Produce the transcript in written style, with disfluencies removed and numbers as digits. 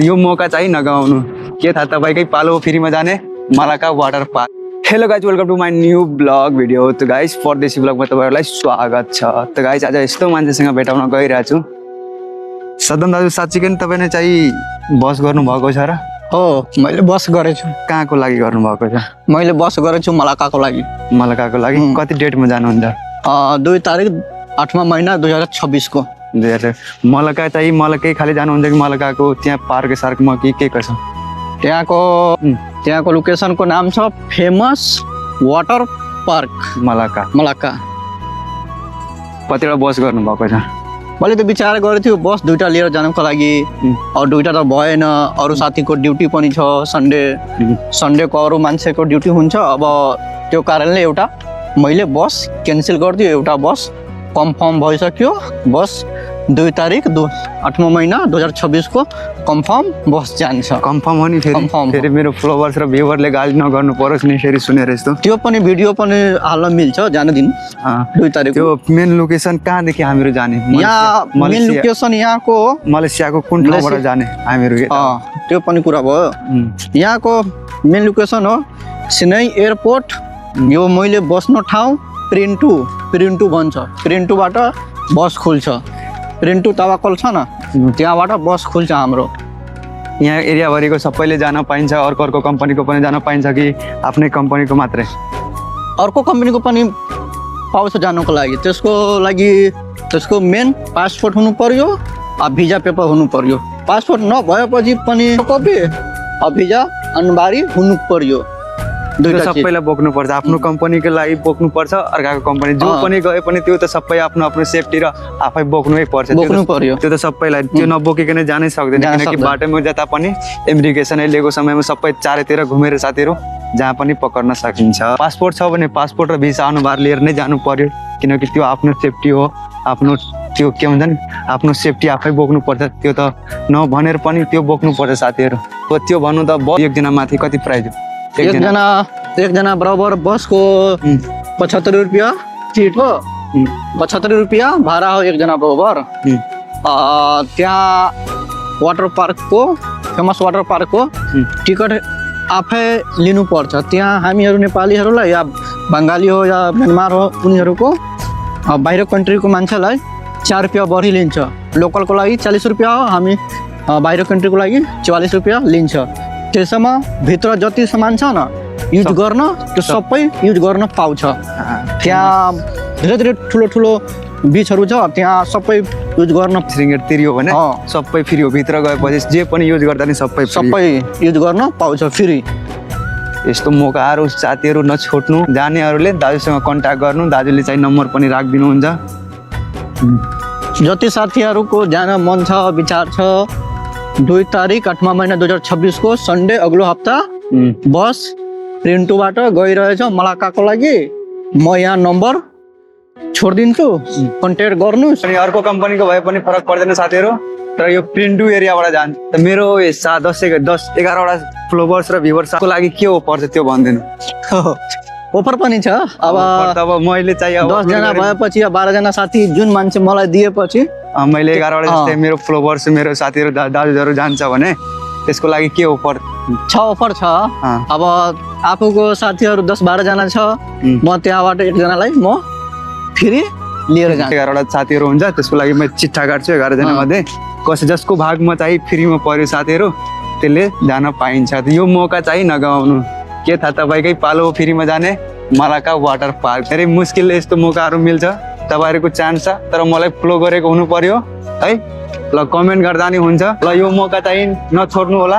यो मौका चाहिँ नगवाउनु। के थाहा तपाईँकै पालो फ्रीमा जाने Malacca water park. Hello guys, welcome to my new vlog video. त गाइज परदेशी ब्लगमा तपाईँहरूलाई स्वागत छ। त गाइज आज यस्तो मान्छेसँग भेटाउन गइरहेको छु। सदन दाजु, साँच्चीकै नि तपाईँले चाहिँ बस गर्नुभएको छ र? हो, मैले बस गरेछु। कहाँको लागि गर्नुभएको छ? मैले बस गरेछु मलाकाको लागि। मलाकाको लागि कति डेटमा जानुहुन्छ? 2 तारिक 8वां महिना 2026 को। मलका चाहिँ मलकै खाली जानुहुन्छ कि मलकाको त्यहाँ पार्क सार्कमा के छ? त्यहाँको लोकेसनको नाम छ फेमस वाटर पार्क मलका। मलाका। कतिवटा बस गर्नुभएको छ? मैले त विचार गरेको थियो बस 2टा लिएर जानको लागि, और 2टा त भएन। अरू साथीको ड्युटी पनि छ, सन्डेको अरू मान्छेको ड्युटी हुन्छ। अब त्यो कारणले एउटा मैले बस क्यान्सल गरिदियो। एउटा बस कन्फर्म भइसक्यो। बस 2 तारिक 8वां महिना 2026 को कन्फर्म बस जान्छ। कन्फर्म हो नि? फेरि मेरो फलोवर्स र भ्युवरले गाली नगर्नु परोस् नि फेरि सुनेर यस्तो। त्यो पनि भिडियो पनि हाल्न मिल्छ, जान दिन 2 तारिक। त्यो मेन लोकेसन कहाँदेखि हामीहरू जाने? यहाँ मेन लोकेसन यहाँको मलेसियाको कुन ठाउँबाट जाने हामीहरू? त्यो पनि कुरा भयो। यहाँको मेन लोकेसन हो सिनाई एयरपोर्ट। यो मैले बस्ने ठाउँ प्रिन्टु भन्छ। प्रिन्टुबाट बस खुल्छ। प्रिन्टु तवाकल छ न, त्यहाँबाट बस खुल्छ हाम्रो। यहाँ एरियाभरिको सबैले जान पाइन्छ? अर्को कम्पनीको पनि जान पाइन्छ कि आफ्नै कम्पनीको मात्रै? अर्को कम्पनीको पनि पाउँछ जानको लागि। त्यसको मेन पासपोर्ट हुनु पर्यो, भिजा पेपर हुनु पर्यो। पासपोर्ट नभएपछि पनि कपी भिजा अनिवार्य हुनु पर्यो। सबैलाई बोक्नुपर्छ। आफ्नो कम्पनीको लागि बोक्नुपर्छ, अर्काको कम्पनी जो पनि गए पनि त्यो त सबै आफ्नो सेफ्टी र आफै बोक्नै पर्छ। पर्यो त्यो त सबैलाई। त्यो नबोकिकन जानै सक्दैन, किनकि बाटोमा जता पनि इमिग्रेसन लिएको समयमा सबै चारैतिर घुमेर साथीहरू जहाँ पनि पक्र्न सकिन्छ। पासपोर्ट छ भने पासपोर्ट र भिसा अनुहार लिएर नै जानु पर्यो, किनकि त्यो आफ्नो सेफ्टी हो। आफ्नो त्यो के भन्छ नि, आफ्नो सेफ्टी आफै बोक्नुपर्छ। त्यो त नभनेर पनि त्यो बोक्नुपर्छ साथीहरू। त्यो भन्नु त एकजना माथि कति प्राइज हो? एकजना बराबर बसको 75 रुपियाँ सीट हो। 75 रुपियाँ भाडा हो एकजना बराबर। त्यहाँ वाटर पार्कको फेमस वाटर पार्कको टिकट आफै लिनुपर्छ। त्यहाँ हामीहरू नेपालीहरूलाई या बङ्गाली हो या म्यानमार हो, उनीहरूको बाहिर कन्ट्रीको मान्छेलाई 4 रुपियाँ बढी लिन्छ। लोकलको लागि 40 रुपियाँ हो, हामी बाहिर कन्ट्रीको लागि 44 रुपियाँ लिन्छ। त्यसमा भित्र जति सामान छ न युज गर्न, त्यो सबै युज गर्न पाउँछ। त्यहाँ धेरै ठुलो बिचहरू छ, त्यहाँ सबै युज गर्न तिर्यो भने सबै फ्री हो। भित्र गएपछि जे पनि युज गर्दा नि सबै युज गर्न पाउँछ फ्री। यस्तो मौकाहरू साथीहरू नछोड्नु। जानेहरूले दाजुसँग कन्ट्याक्ट गर्नु, दाजुले चाहिँ नम्बर पनि राखिदिनुहुन्छ। जति साथीहरूको जान मन छ, विचार छ, 2 तारिक 8वां महिना 2026 को सन्डे अग्लो हप्ता बस प्रिन्टुबाट गइरहेछ मलाकाको लागि। म यहाँ नम्बर छोडिदिन्छु, कन्ट्याक्ट गर्नुहोस्। अनि अर्को कम्पनीको भए पनि फरक पर्दैन साथीहरू, तर यो प्रिन्टु एरियाबाट जान्छ। त मेरो 10-11वटा फलोवर्स र भ्युवर्सको लागि के हो पर्छ त्यो भनिदिनु। अफर पनि छ। अब मैले चाहिँ 10 जना भएपछि या 12 जना साथी जुन मान्छे मलाई दिएपछि मैले 11वटा जस्तै मेरो फलोवर्स मेरो साथीहरू दाजुहरू जान्छ भने त्यसको लागि के अफर छ? अफर छ। अब आफूको साथीहरू 10-12 जना छ, म त्यहाँबाट एकजनालाई म फ्री लिएर जान्छु। 11वटा साथीहरू हुन्छ, त्यसको लागि म चिट्ठा काट्छु 11 जना मध्ये। जसको भागमा चाहिँ फ्रीमा पर्यो साथीहरू त्यसले जान पाइन्छ। यो मौका चाहिँ नगवाउनु। के थाहा तपाईँकै पालो फ्रीमा जाने मलाका वाटर पार्क। धेरै मुस्किलले यस्तो मौकाहरू मिल्छ। तपाईँहरूको चान्स छ, तर मलाई फलो गरेको हुनु पर्यो है। ल कमेन्ट गर्दा नि हुन्छ। ल यो मौका चाहिँ नछोड्नु होला।